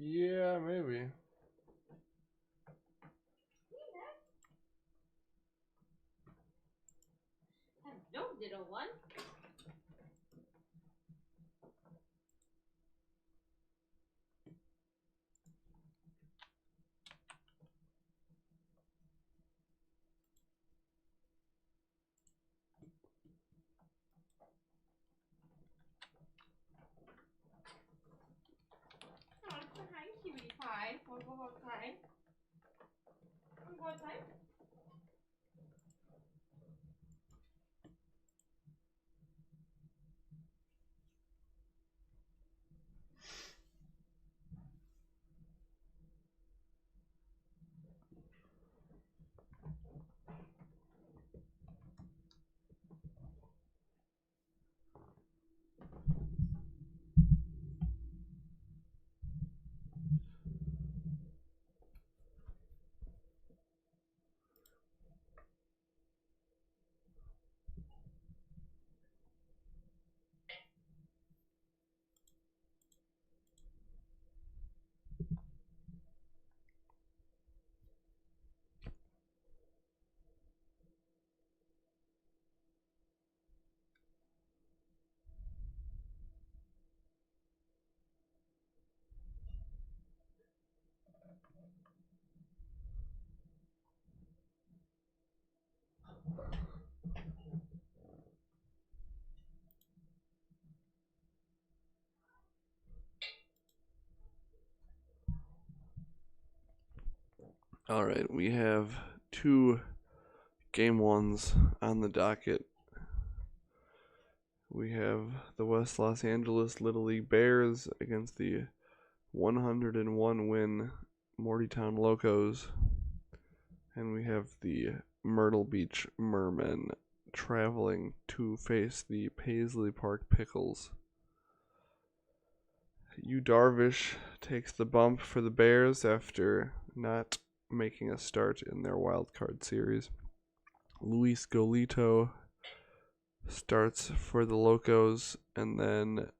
Yeah, maybe. No little one. Oh, hi, cutie pie. Wanna go outside? Wanna go outside? All right, we have 2 game 1s on the docket. We have the West Los Angeles Little League Bears against the 101 win Mortytown Locos. And we have the Myrtle Beach Mermen traveling to face the Paisley Park Pickles. Yu Darvish takes the bump for the Bears after not making a start in their wild card series. Luis Golito starts for the Locos, and then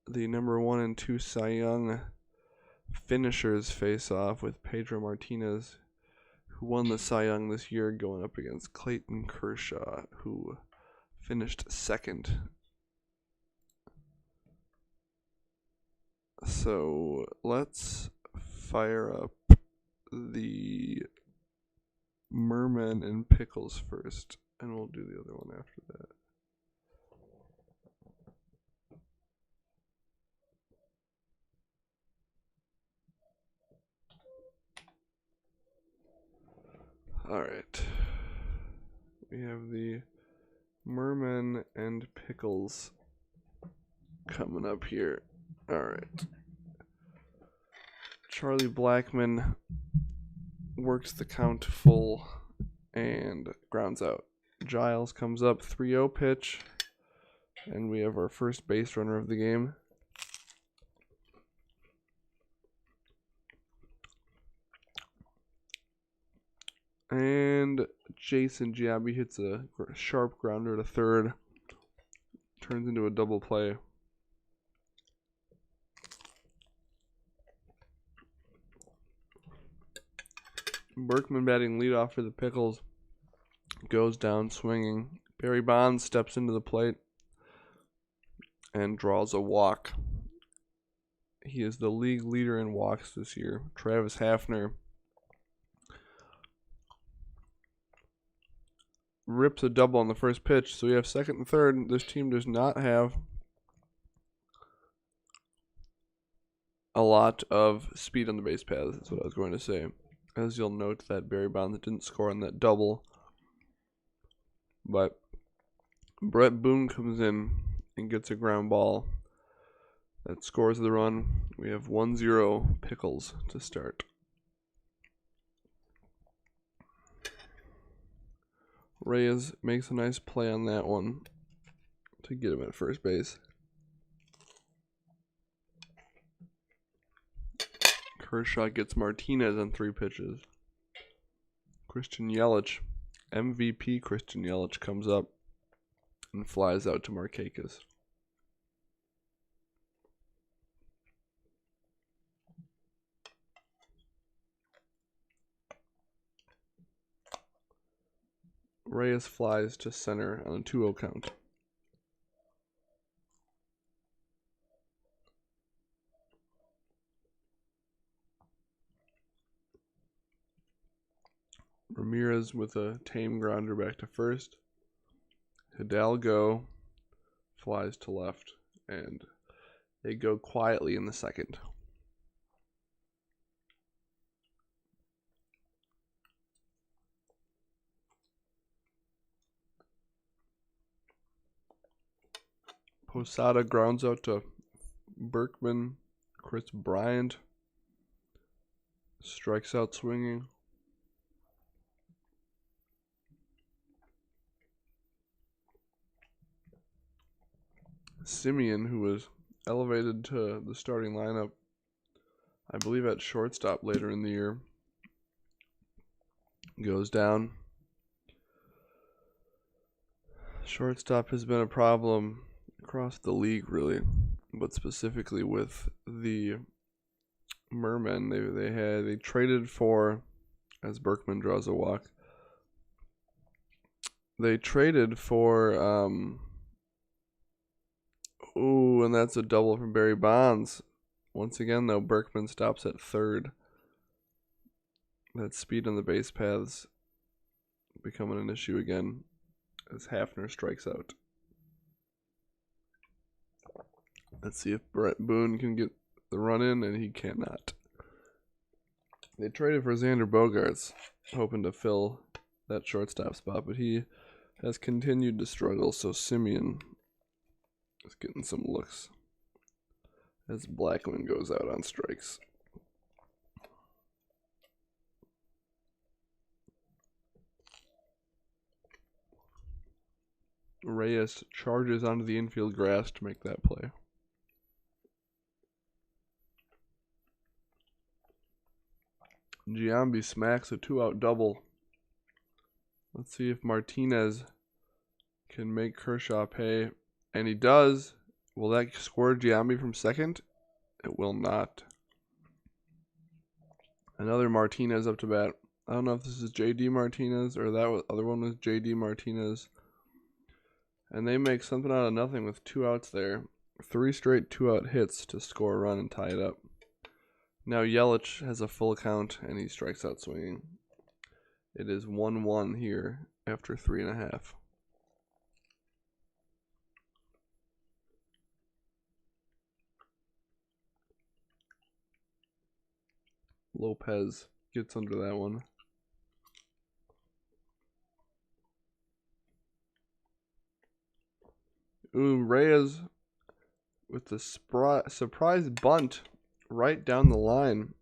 the number 1 and 2 Cy Young finishers face off with Pedro Martinez, who won the Cy Young this year, going up against Clayton Kershaw, who finished second. So let's fire up the Mermen and Pickles first, and we'll do the other one after that. Alright. We have the Mermen and Pickles coming up here. Alright. Charlie Blackmon works the count full and grounds out. Giles comes up 3-0 pitch, and we have our first base runner of the game. And Jason Giambi hits a sharp grounder to third. Turns into a double play. Berkman batting leadoff for the Pickles. Goes down swinging. Barry Bonds steps into the plate and draws a walk. He is the league leader in walks this year. Travis Hafner rips a double on the first pitch, so we have second and third. This team does not have a lot of speed on the base paths. That's what I was going to say. As you'll note, that Barry Bonds didn't score on that double, but Brett Boone comes in and gets a ground ball that scores the run. We have 1-0 Pickles to start. Reyes makes a nice play on that one to get him at first base. Kershaw gets Martinez on 3 pitches. Christian Yelich, MVP Christian Yelich, comes up and flies out to Markakis. Reyes flies to center on a 2-0 count. Ramirez with a tame grounder back to first. Hidalgo flies to left, and they go quietly in the second. Posada grounds out to Berkman. Chris Bryant strikes out swinging. Simeon, who was elevated to the starting lineup, I believe at shortstop later in the year, goes down. Shortstop has been a problem across the league, really, but specifically with the Mermen. They traded for, as Berkman draws a walk, they traded for and that's a double from Barry Bonds. Once again, though, Berkman stops at third. That speed on the base paths becoming an issue again as Hafner strikes out. Let's see if Brett Boone can get the run in, and he cannot. They traded for Xander Bogaerts, hoping to fill that shortstop spot, but he has continued to struggle, so Simeon is getting some looks as Blackman goes out on strikes. Reyes charges onto the infield grass to make that play. Giambi smacks a 2-out double. Let's see if Martinez can make Kershaw pay. And he does. Will that score Giambi from second? It will not. Another Martinez up to bat. I don't know if this is J.D. Martinez or that other one was J.D. Martinez. And they make something out of nothing with 2 outs there. 3 straight 2-out hits to score a run and tie it up. Now Yelich has a full count and he strikes out swinging. It is 1-1 here after 3.5. Lopez gets under that one. Reyes with the surprise bunt right down the line,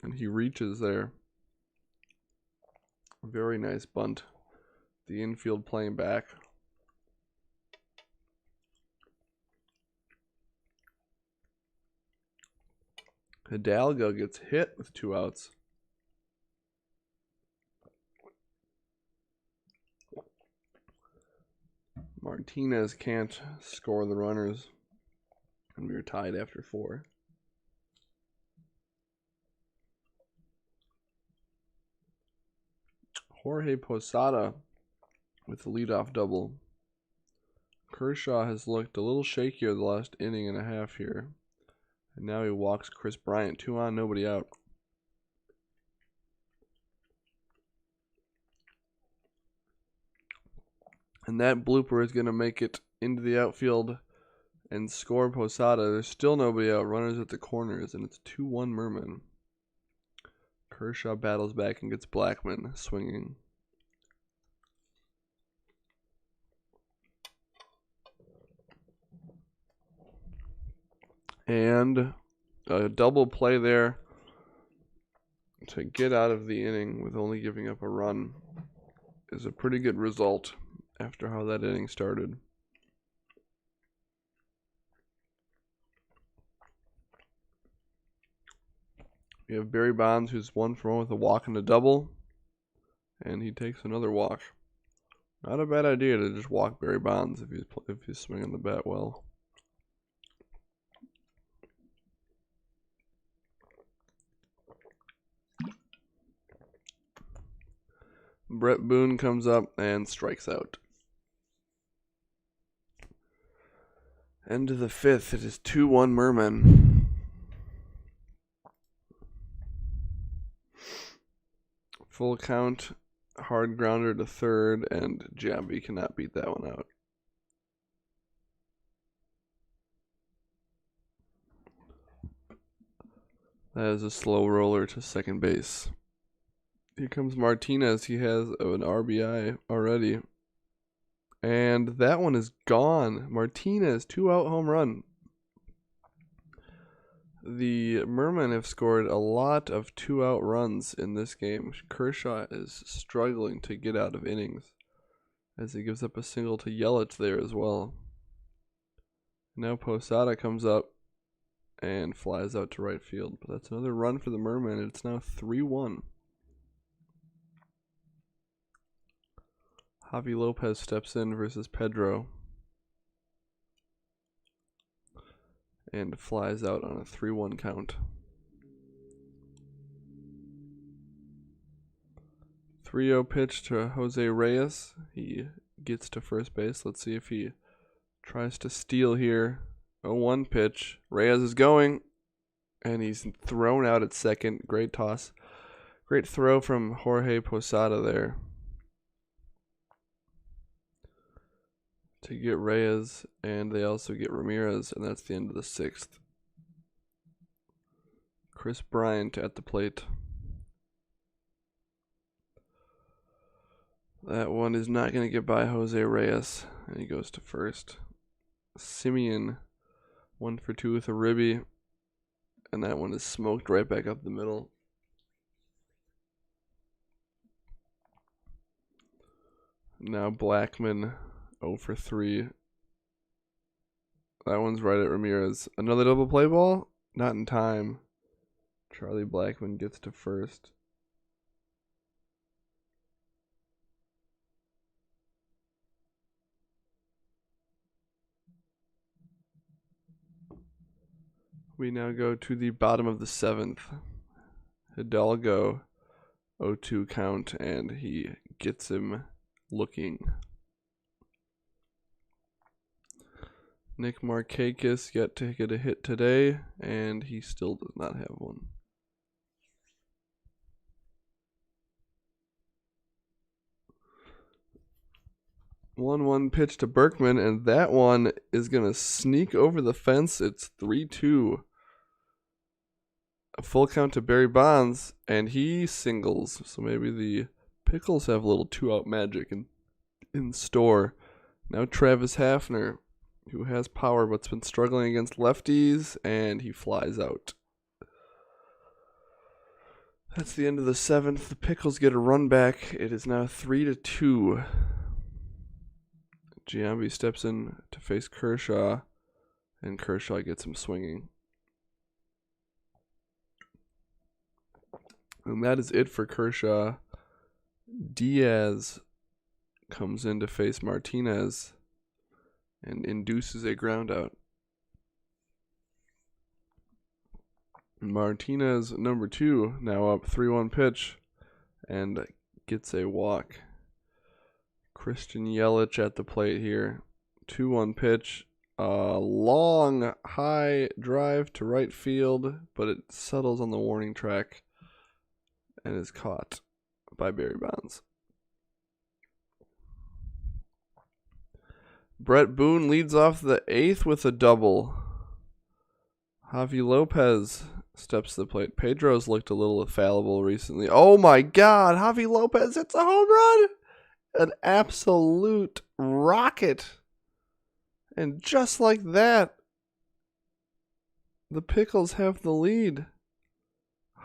and he reaches there. Very nice bunt. The infield playing back. Hidalgo gets hit with 2 outs. Martinez can't score the runners, and we are tied after 4. Jorge Posada with the leadoff double. Kershaw has looked a little shakier the last inning and a half here. And now he walks Chris Bryant. 2 on, nobody out. And that blooper is going to make it into the outfield and score Posada. There's still nobody out. Runners at the corners, and it's 2-1 Mermen. Kershaw battles back and gets Blackman swinging. And a double play there to get out of the inning with only giving up a run is a pretty good result after how that inning started. We have Barry Bonds, who's 1 for 1 with a walk and a double, and he takes another walk. Not a bad idea to just walk Barry Bonds if he's swinging the bat well. Brett Boone comes up and strikes out. End of the fifth. It is 2-1 Mermen. Full count, hard grounder to third, and Jambi cannot beat that one out. That is a slow roller to second base. Here comes Martinez. He has an RBI already. And that one is gone. Martinez, 2-out home run. The Mermen have scored a lot of 2-out runs in this game. Kershaw is struggling to get out of innings as he gives up a single to Yelich there as well. Now Posada comes up and flies out to right field. But that's another run for the Mermen. It's now 3-1. Javi Lopez steps in versus Pedro and flies out on a 3-1 count. 3-0 pitch to Jose Reyes. He gets to first base. Let's see if he tries to steal here. 0-1 pitch. Reyes is going, and he's thrown out at second. Great toss. Great throw from Jorge Posada there to get Reyes, and they also get Ramirez, and that's the end of the sixth. Chris Bryant at the plate. That one is not going to get by Jose Reyes, and he goes to first. Simeon, 1 for 2 with a ribby, and that one is smoked right back up the middle. Now Blackman, 0 for 3. That one's right at Ramirez. Another double play ball? Not in time. Charlie Blackman gets to first. We now go to the bottom of the seventh. Hidalgo, 0-2 count, and he gets him looking. Nick Markakis yet to get a hit today, and he still does not have one. One pitch to Berkman, and that one is going to sneak over the fence. It's 3-2. A full count to Barry Bonds, and he singles. So maybe the Pickles have a little 2-out magic in store. Now Travis Hafner, who has power but's been struggling against lefties, and he flies out. That's the end of the seventh. The Pickles get a run back. It is now 3-2. Giambi steps in to face Kershaw, and Kershaw gets him swinging. And that is it for Kershaw. Diaz comes in to face Martinez and induces a ground out. Martinez, number 2, now up 3-1 pitch and gets a walk. Christian Yelich at the plate here. 2-1 pitch. Long, high drive to right field, but it settles on the warning track and is caught by Barry Bonds. Brett Boone leads off the 8th with a double. Javi Lopez steps to the plate. Pedro's looked a little fallible recently. Oh my God, Javi Lopez hits a home run! An absolute rocket. And just like that, the Pickles have the lead.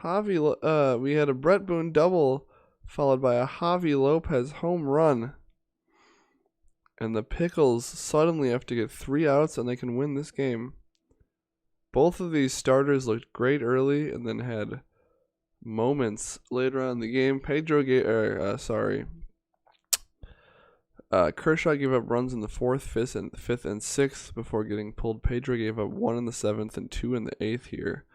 We had a Brett Boone double followed by a Javi Lopez home run. And the Pickles suddenly have to get 3 outs and they can win this game. Both of these starters looked great early and then had moments later on in the game. Kershaw gave up runs in the 4th, 5th, and 6th before getting pulled. Pedro gave up 1 in the 7th and 2 in the 8th here.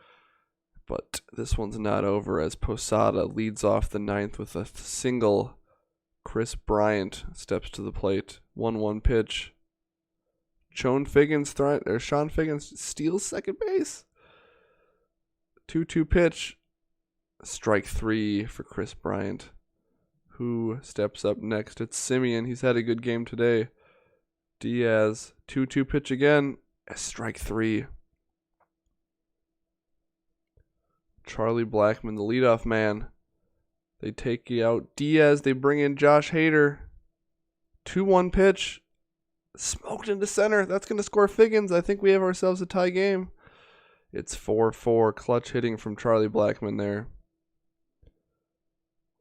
But this one's not over as Posada leads off the 9th with a single Chris Bryant steps to the plate. 1-1 pitch. Sean Figgins steals second base. 2-2 pitch. Strike 3 for Chris Bryant. Who steps up next? It's Simeon. He's had a good game today. Diaz. 2-2 pitch again. Strike 3. Charlie Blackmon, the leadoff man. They take you out. Diaz, they bring in Josh Hader. 2-1 pitch. Smoked into center. That's going to score Figgins. I think we have ourselves a tie game. It's 4-4. Clutch hitting from Charlie Blackmon there.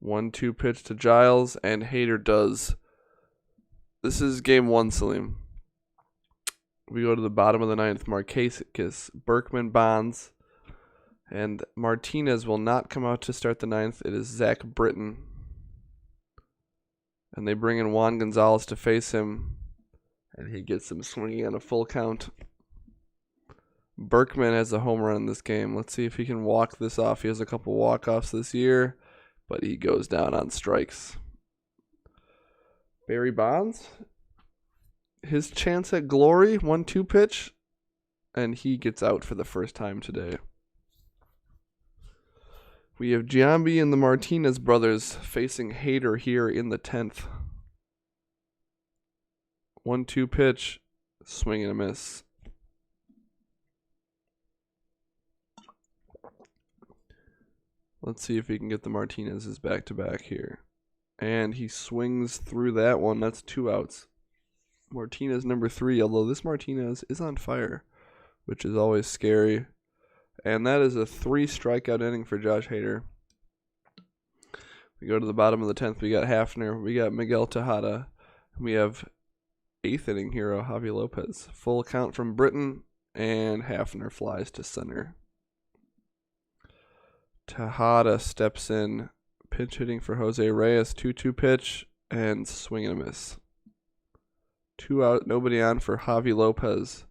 1-2 pitch to Giles, and Hader does. This is game 1, Salim. We go to the bottom of the 9th. Marquez, Berkman, Bonds, and Martinez will not come out to start the 9th. It is Zach Britton. And they bring in Juan Gonzalez to face him, and he gets him swinging on a full count. Berkman has a home run in this game. Let's see if he can walk this off. He has a couple walk-offs this year, but he goes down on strikes. Barry Bonds, his chance at glory, 1-2 pitch, and he gets out for the first time today. We have Giambi and the Martinez brothers facing Hader here in the 10th. 1-2 pitch, swing and a miss. Let's see if he can get the Martinez's back-to-back here. And he swings through that one. That's 2 outs. Martinez number 3, although this Martinez is on fire, which is always scary. And that is a 3-strikeout inning for Josh Hader. We go to the bottom of the 10th. We got Hafner. We got Miguel Tejada. We have 8th inning hero Javi Lopez. Full count from Britton, and Hafner flies to center. Tejada steps in, pinch hitting for Jose Reyes, 2-2 pitch, and swing and a miss. 2 out, nobody on for Javi Lopez.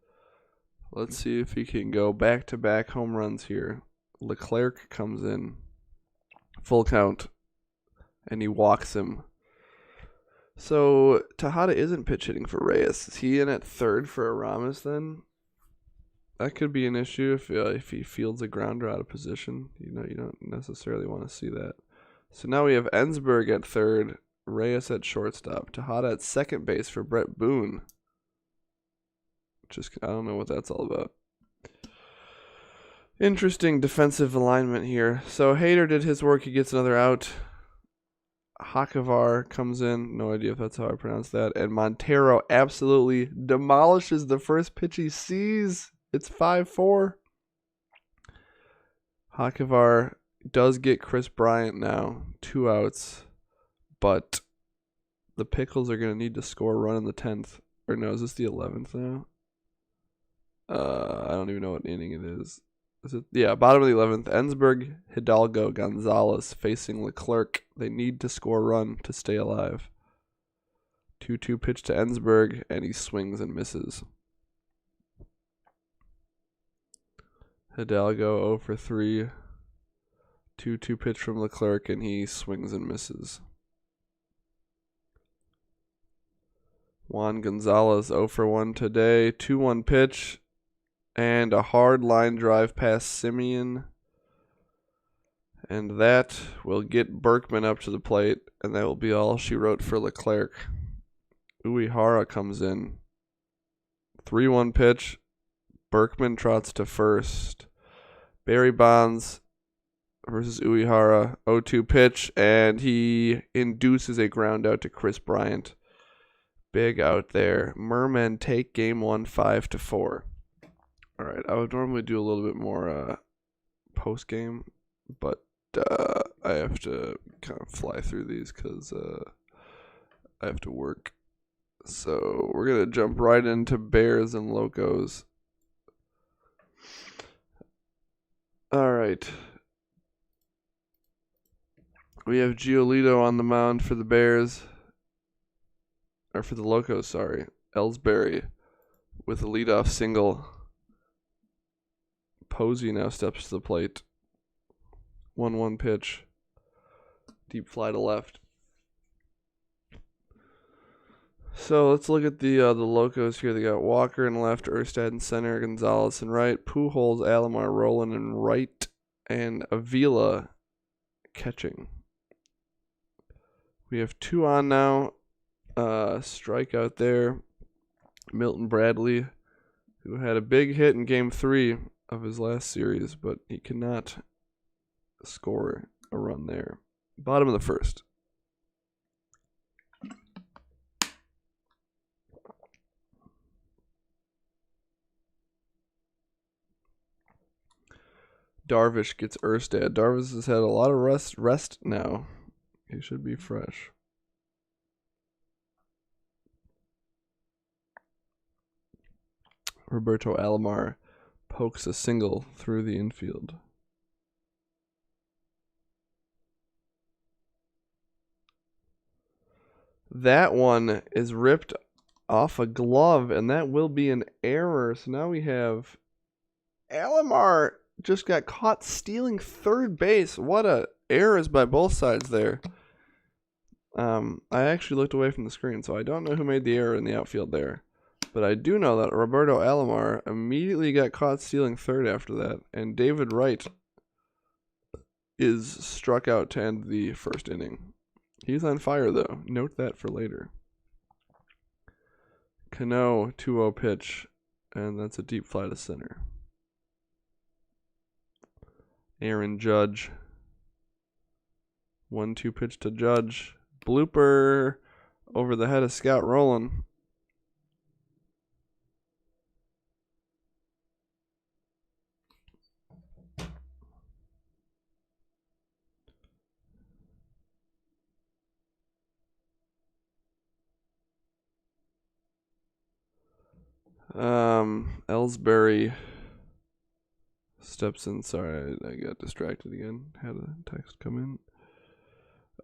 Let's see if he can go back-to-back home runs here. Leclerc comes in, full count, and he walks him. So Tejada isn't pitch hitting for Reyes. Is he in at third for Aramis then? That could be an issue if he fields a grounder out of position. You don't necessarily want to see that. So now we have Ensberg at third, Reyes at shortstop, Tejada at second base for Brett Boone. I don't know what that's all about. Interesting defensive alignment here. So Hader did his work. He gets another out. Hakevar comes in. No idea if that's how I pronounce that. And Montero absolutely demolishes the first pitch he sees. It's 5-4. Hakevar does get Chris Bryant now. 2 outs. But the Pickles are going to need to score a run in the 10th. Or no, is this the 11th now? I don't even know what inning it is. Is it? Yeah, bottom of the 11th. Ensberg, Hidalgo, Gonzalez facing Leclerc. They need to score a run to stay alive. 2-2 pitch to Ensberg, and he swings and misses. Hidalgo 0 for 3. 2-2 pitch from Leclerc, and he swings and misses. Juan Gonzalez 0 for 1 today. 2-1 pitch. And a hard line drive past Simeon. And that will get Berkman up to the plate. And that will be all she wrote for Leclerc. Uehara comes in. 3-1 pitch. Berkman trots to first. Barry Bonds versus Uehara. 0-2 pitch. And he induces a ground out to Chris Bryant. Big out there. Mermen take game 1 5-4. All right, I would normally do a little bit more post game, but I have to kind of fly through these because I have to work. So we're gonna jump right into Bears and Locos. All right, we have Giolito on the mound for the Bears. Or for the Locos, sorry. Ellsbury with a leadoff single. Posey now steps to the plate. 1-1 pitch. Deep fly to left. So let's look at the Locos here. They got Walker in left, Erstad in center, Gonzalez in right, Pujols, Alomar, Roland in right, and Avila catching. We have 2 on now. Strikeout there. Milton Bradley, who had a big hit in Game 3 of his last series, but he cannot score a run there. Bottom of the first. Darvish gets Erstad. Darvish has had a lot of rest now. He should be fresh. Roberto Alomar pokes a single through the infield. That one is ripped off a glove, and that will be an error. So now we have Alomar just got caught stealing third base. What a errors by both sides there. I actually looked away from the screen, so I don't know who made the error in the outfield there. But I do know that Roberto Alomar immediately got caught stealing third after that, and David Wright is struck out to end the first inning. He's on fire, though. Note that for later. Cano, 2-0 pitch, and that's a deep fly to center. Aaron Judge, 1-2 pitch to Judge. Blooper over the head of Scout Rowland. Ellsbury steps in. Sorry, I got distracted again. Had a text come in.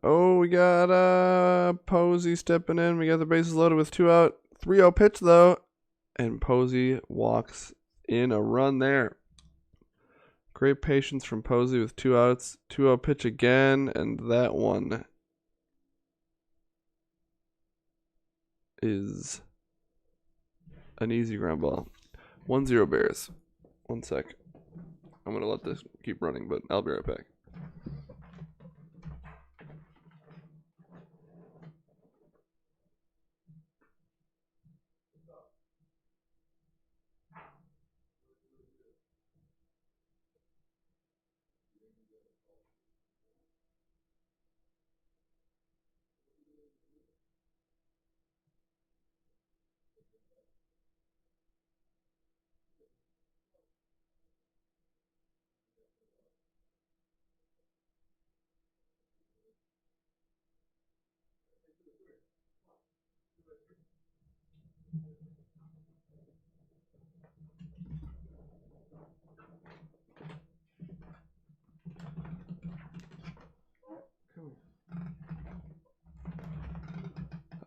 Oh, we got Posey stepping in. We got the bases loaded with 2 out. 3-0 pitch, though. And Posey walks in a run there. Great patience from Posey with 2 outs. 2-0 pitch again. And that one is an easy ground ball. 1-0 Bears. 1 sec. I'm going to let this keep running, but I'll be right back.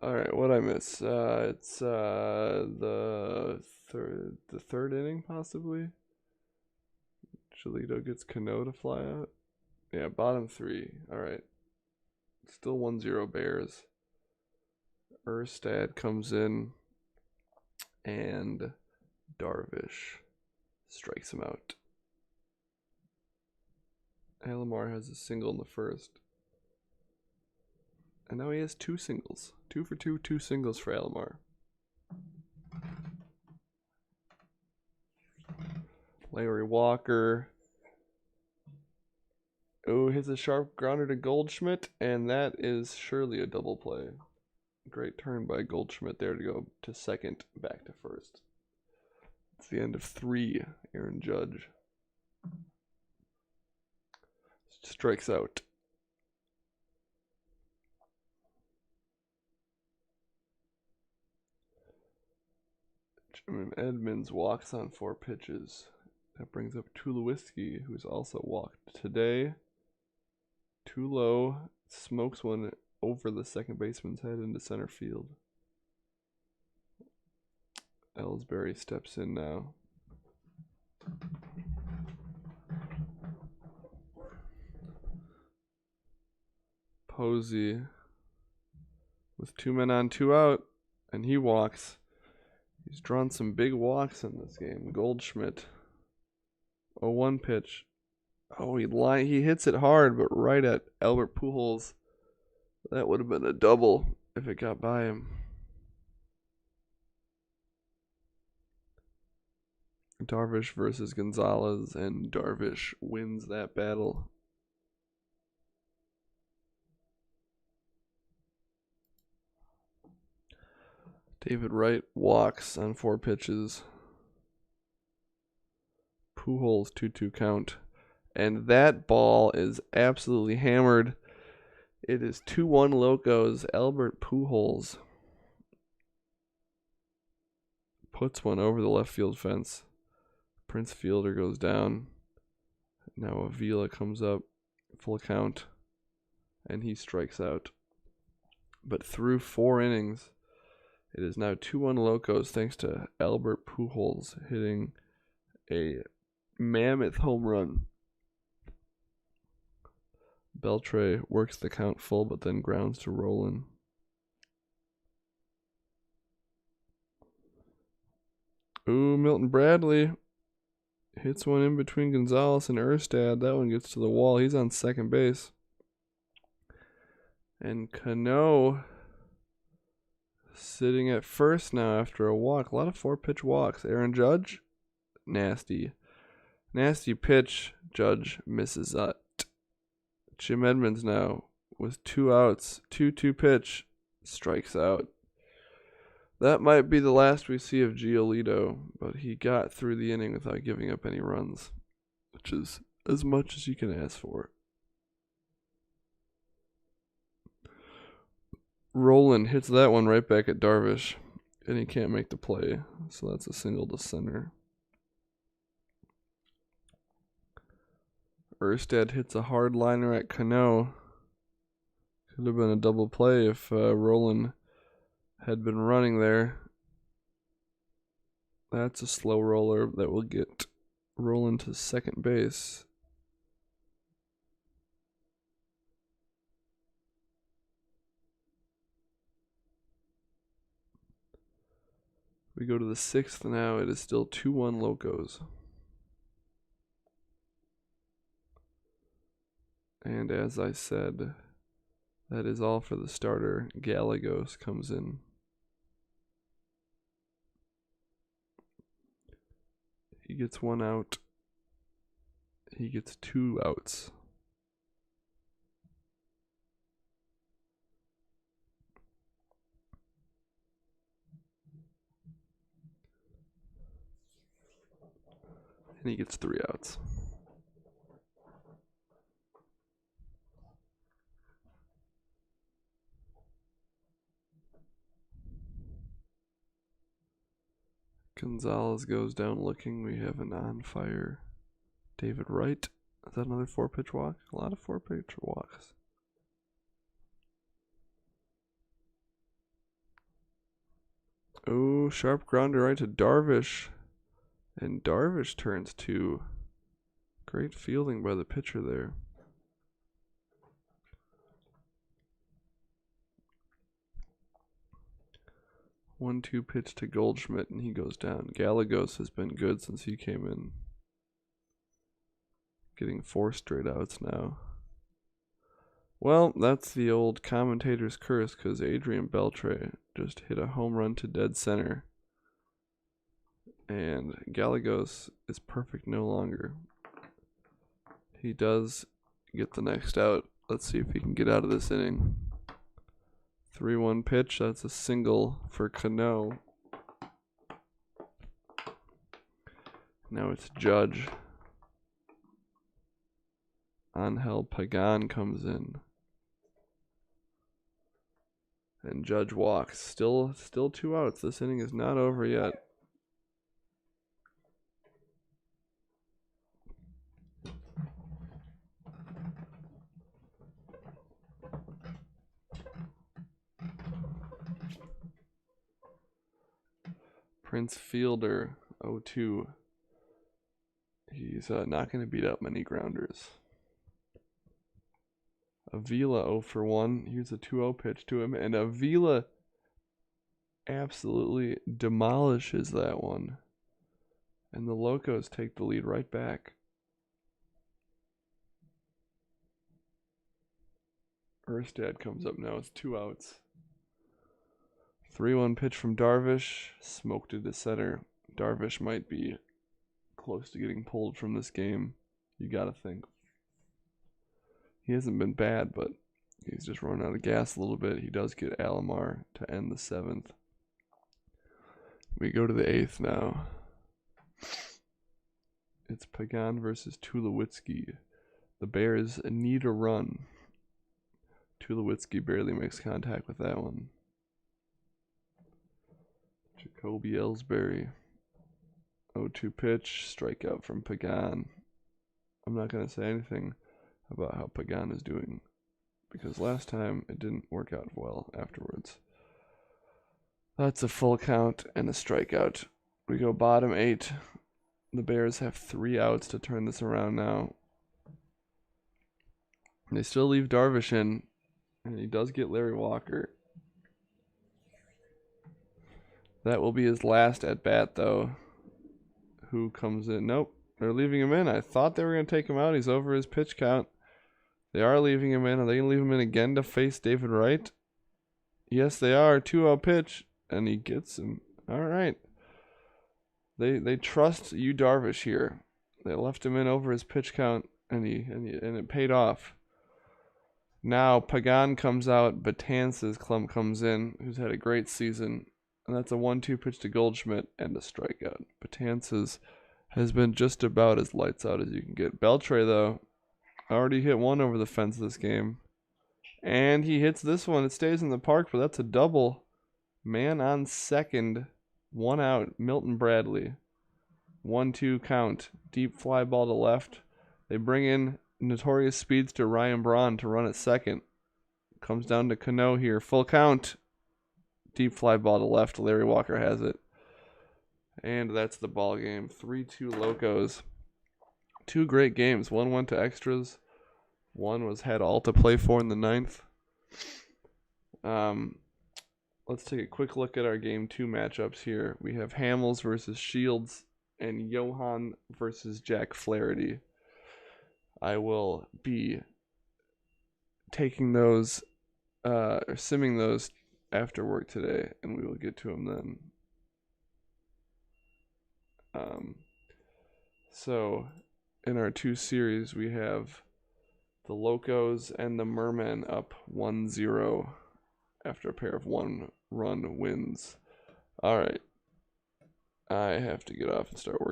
All right, what I miss? It's the third inning possibly. Cholito gets Cano to fly out. Yeah, bottom 3. All right, still 1-0 Bears. Erstad comes in, and Darvish strikes him out. Alomar has a single in the first. And now he has 2 singles. 2 for 2, 2 singles for Alomar. Larry Walker. Oh, hits a sharp grounder to Goldschmidt, and that is surely a double play. Great turn by Goldschmidt there to go to second, back to first. It's the end of 3. Aaron Judge strikes out. Edmonds walks on 4 pitches. That brings up Tulowitzki, who's also walked today. Tulo smokes one over the second baseman's head into center field. Ellsbury steps in now. Posey with 2 men on, 2 out, And he walks. He's drawn some big walks in this game. Goldschmidt. 0-1 pitch. Oh, he hits it hard, but right at Albert Pujols. That would have been a double if it got by him. Darvish versus Gonzalez, and Darvish wins that battle. David Wright walks on 4 pitches. Pujols 2-2 count. And that ball is absolutely hammered. It is 2-1 Locos. Albert Pujols puts one over the left field fence. Prince Fielder goes down. Now Avila comes up. Full count. And he strikes out. But through 4 innings, it is now 2-1 Locos thanks to Albert Pujols hitting a mammoth home run. Beltre works the count full, but then grounds to Rolen. Ooh, Milton Bradley hits one in between Gonzalez and Erstad. That one gets to the wall. He's on second base. And Cano sitting at first now after a walk. A lot of 4-pitch walks. Aaron Judge, nasty. Nasty pitch. Judge misses it. Jim Edmonds now with 2 outs. 2-2 pitch. Strikes out. That might be the last we see of Giolito, but he got through the inning without giving up any runs, which is as much as you can ask for. Rolen hits that one right back at Darvish, and he can't make the play, so that's a single to center. Erstad hits a hard liner at Cano. Could have been a double play if Rolen had been running there. That's a slow roller that will get Rolen to second base. We go to the 6th now. It is still 2-1 Locos. And as I said, that is all for the starter. Gallegos comes in. He gets 1 out. He gets 2 outs. And he gets 3 outs. Gonzalez goes down looking. We have an on fire David Wright. Is that another 4-pitch walk? A lot of 4-pitch walks. Oh, sharp grounder right to Darvish. And Darvish turns 2. Great fielding by the pitcher there. One-two pitch to Goldschmidt, and he goes down. Gallegos has been good since he came in. Getting 4 straight outs now. Well, that's the old commentator's curse, because Adrian Beltre just hit a home run to dead center. And Gallegos is perfect no longer. He does get the next out. Let's see if he can get out of this inning. 3-1 pitch. That's a single for Cano. Now it's Judge. Angel Pagan comes in. And Judge walks. Still 2 outs. This inning is not over yet. Prince Fielder, 0-2. He's not going to beat out many grounders. Avila 0 for 1. Here's a 2-0 pitch to him, and Avila absolutely demolishes that one. And the Locos take the lead right back. Erstad comes up now. It's 2 outs. 3-1 pitch from Darvish. Smoked it to center. Darvish might be close to getting pulled from this game. You got to think. He hasn't been bad, but he's just running out of gas a little bit. He does get Alomar to end the 7th. We go to the 8th now. It's Pagan versus Tulowitzki. The Bears need a run. Tulowitzki barely makes contact with that one. Jacoby Ellsbury. 0-2 pitch. Strikeout from Pagan. I'm not going to say anything about how Pagan is doing, because last time it didn't work out well afterwards. That's a full count and a strikeout. We go bottom 8. The Bears have 3 outs to turn this around now. They still leave Darvish in, and he does get Larry Walker. That will be his last at bat, though. Who comes in? Nope, they're leaving him in. I thought they were going to take him out. He's over his pitch count. They are leaving him in. Are they going to leave him in again to face David Wright? Yes, they are. 2-0 pitch, and he gets him. All right. They trust you, Darvish, here. They left him in over his pitch count, and it paid off. Now Pagan comes out. Betances comes in, who's had a great season, and that's a 1-2 pitch to Goldschmidt and a strikeout. Betances has been just about as lights out as you can get. Beltre, though, already hit one over the fence this game. And he hits this one. It stays in the park, but that's a double. Man on second. 1 out. Milton Bradley. 1-2 count. Deep fly ball to left. They bring in notorious speedster Ryan Braun to run at second. Comes down to Cano here. Full count. Deep fly ball to left. Larry Walker has it. And that's the ball game. 3-2 Locos. 2 great games. One went to extras. One had all to play for in the 9th. Let's take a quick look at our game 2 matchups here. We have Hamels versus Shields and Johan versus Jack Flaherty. I will be taking those, simming those after work today, and we will get to them then. So in our 2 series, we have the Locos and the Mermen up 1-0 after a pair of 1-run wins. All right. I have to get off and start working.